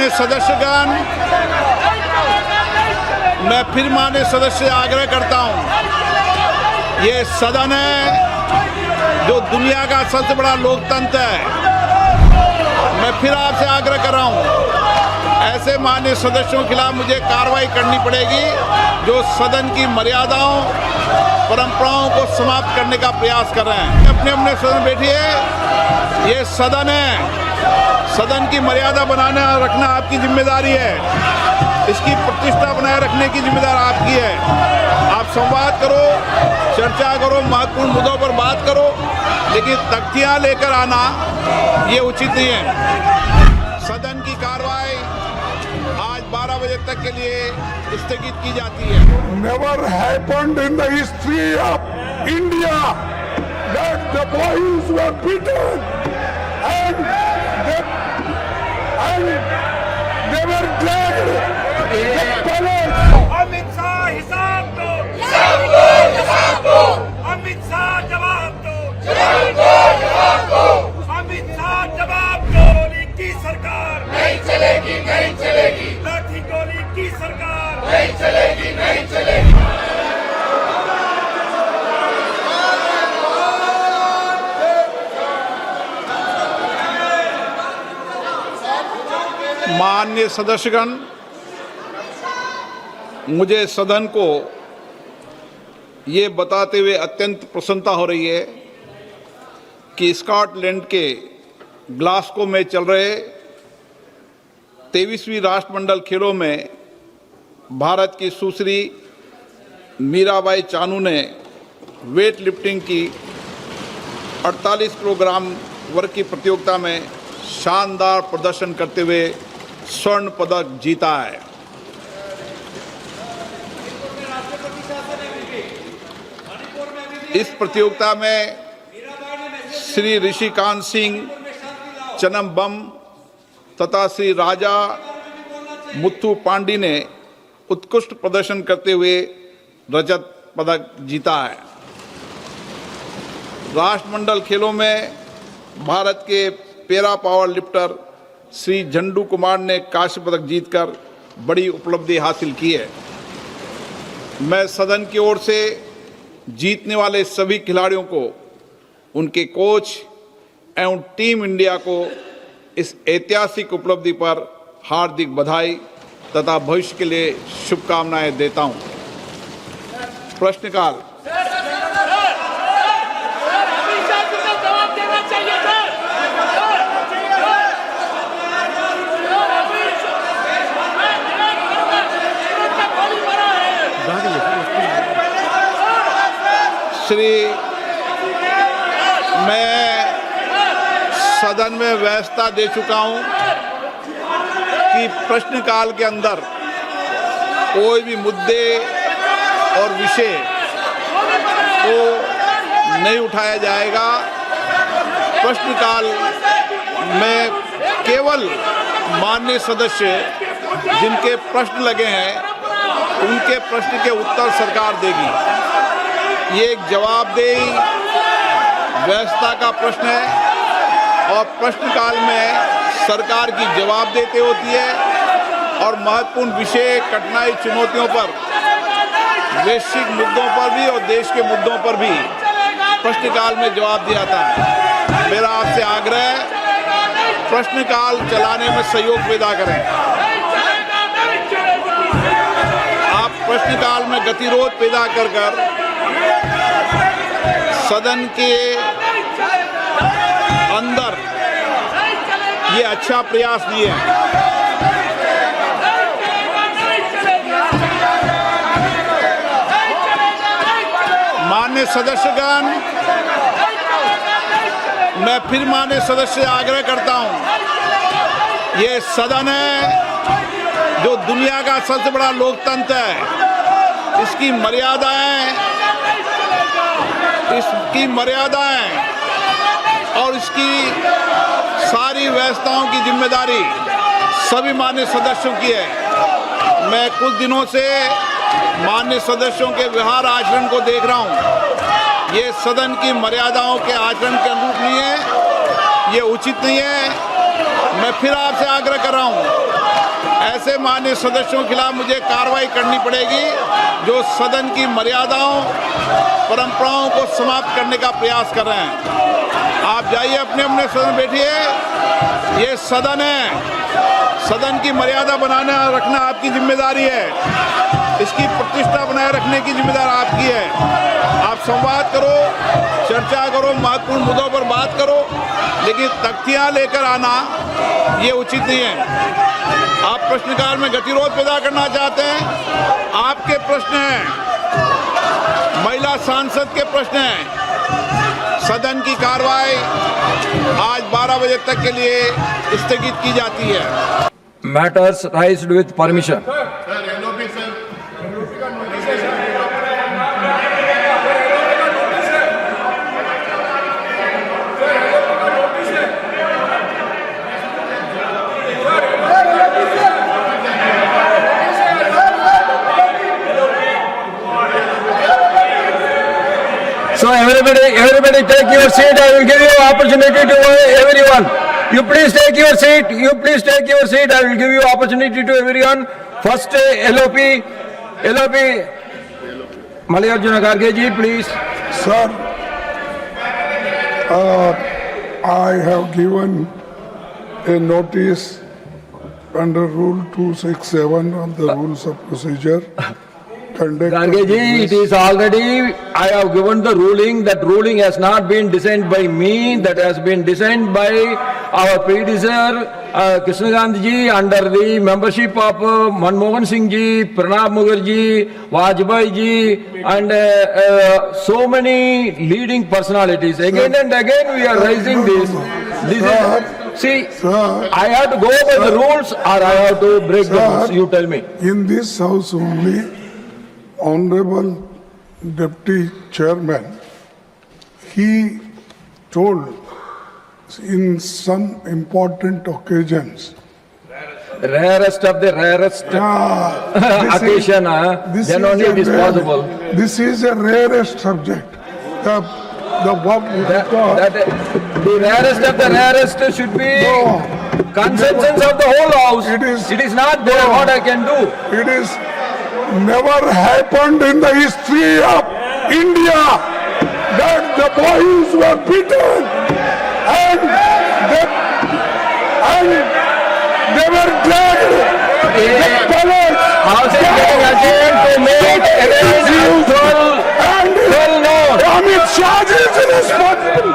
माननीय सदस्यगण, मैं फिर माननीय सदस्य से आग्रह करता हूं, ये सदन है जो दुनिया का सबसे बड़ा लोकतंत्र है। मैं फिर आपसे आग्रह कर रहा हूं, ऐसे माननीय सदस्यों के खिलाफ मुझे कार्रवाई करनी पड़ेगी जो सदन की मर्यादाओं परंपराओं को समाप्त करने का प्रयास कर रहे हैं। अपने अपने सदन बैठिए, ये सदन है, सदन की मर्यादा बनाना रखना आपकी जिम्मेदारी है, इसकी प्रतिष्ठा बनाए रखने की जिम्मेदारी आपकी है। आप संवाद करो, चर्चा करो, महत्वपूर्ण मुद्दों पर बात करो, लेकिन तख्तियां लेकर आना ये उचित नहीं है। सदन की कार्रवाई आज 12 बजे तक के लिए स्थगित की जाती है। Never happened in the history of India that the boys were beaten and they were dragged to the palace. Amit Shah हिसाब दो, अमित शाह जवाब दो, अमित शाह जवाब दो। गोली की सरकार नहीं चलेगी, नहीं चलेगी। लाठी गोली की सरकार नहीं चलेगी, नहीं चलेगी। माननीय सदस्यगण, मुझे सदन को ये बताते हुए अत्यंत प्रसन्नता हो रही है कि स्कॉटलैंड के ग्लासगो में चल रहे 23वीं राष्ट्रमंडल खेलों में भारत की सुश्री मीराबाई चानू ने वेट लिफ्टिंग की 48 किलोग्राम वर्ग की प्रतियोगिता में शानदार प्रदर्शन करते हुए स्वर्ण पदक जीता है। इस प्रतियोगिता में श्री ऋषिकांत सिंह चनम्बम तथा श्री राजा मुत्थु पांडी ने उत्कृष्ट प्रदर्शन करते हुए रजत पदक जीता है। राष्ट्रमंडल खेलों में भारत के पैरा पावर लिफ्टर श्री झंडू कुमार ने कांस्य पदक जीतकर बड़ी उपलब्धि हासिल की है। मैं सदन की ओर से जीतने वाले सभी खिलाड़ियों को, उनके कोच एवं टीम इंडिया को इस ऐतिहासिक उपलब्धि पर हार्दिक बधाई तथा भविष्य के लिए शुभकामनाएं देता हूं। प्रश्नकाल। मैं सदन में व्यवस्था दे चुका हूं कि प्रश्नकाल के अंदर कोई भी मुद्दे और विषय को नहीं उठाया जाएगा। प्रश्नकाल में केवल माननीय सदस्य जिनके प्रश्न लगे हैं उनके प्रश्न के उत्तर सरकार देगी। ये एक जवाबदेही व्यवस्था का प्रश्न है और प्रश्नकाल में सरकार की जवाबदेही होती है और महत्वपूर्ण विषय, कठिनाई, चुनौतियों पर, वैश्विक मुद्दों पर भी और देश के मुद्दों पर भी प्रश्नकाल में जवाब दिया जाता है। मेरा आपसे आग्रह है, प्रश्नकाल चलाने में सहयोग पैदा करें। आप प्रश्नकाल में गतिरोध पैदा कर सदन के अंदर ये अच्छा प्रयास नहीं है। माननीय सदस्यगण, मैं फिर माननीय सदस्य से आग्रह करता हूं, ये सदन है जो दुनिया का सबसे बड़ा लोकतंत्र है, इसकी मर्यादाएं और इसकी सारी व्यवस्थाओं की जिम्मेदारी सभी माननीय सदस्यों की है। मैं कुछ दिनों से माननीय सदस्यों के व्यवहार आचरण को देख रहा हूं, ये सदन की मर्यादाओं के आचरण के अनुरूप नहीं है, ये उचित नहीं है। मैं फिर आपसे आग्रह कर रहा हूं ऐसे माननीय सदस्यों के खिलाफ मुझे कार्रवाई करनी पड़ेगी जो सदन की मर्यादाओं परंपराओं को समाप्त करने का प्रयास कर रहे हैं। आप जाइए अपने अपने सदन बैठिए, ये सदन है, सदन की मर्यादा बनाना रखना आपकी जिम्मेदारी है, इसकी प्रतिष्ठा बनाए रखने की जिम्मेदारी आपकी है। आप संवाद करो, चर्चा करो, महत्वपूर्ण मुद्दों पर बात करो, लेकिन तख्तियां लेकर आना ये उचित नहीं है। आप प्रश्नकाल में गतिरोध पैदा करना चाहते हैं, आपके प्रश्न हैं, महिला सांसद के प्रश्न हैं। सदन की कार्रवाई आज 12 बजे तक के लिए स्थगित की जाती है। Matters raised with permission. So everybody take your seat. I will give you opportunity to everyone. You please take your seat. You please take your seat. I will give you opportunity to everyone. First LOP, Mallikarjuna Kharge ji, please. Sir, I have given a notice under Rule 267 of the Rules of Procedure. Kharge ji, it is already, I have given the ruling. That ruling has not been designed by me. That has been designed by our predecessor, Krishnakant ji, under the membership of Manmohan Singh ji, Pranab Mukherjee, Vajpayee ji, and so many leading personalities. Again and again we are raising this. This is, see, Sir, I have to go by the rules or I have to break the rules. You tell me. in this house only, Honorable Deputy Chairman, he told in some important occasions, Rarest of the rarest occasion, then only it is possible. This is a rarest subject. The The rarest of the rarest should be consensus of the whole house. It is not there what I can do. It is never happened in the history of India that the boys were beaten and they were dragged. The palace House is getting again to make against usual and well known. Amit Shah is responsible.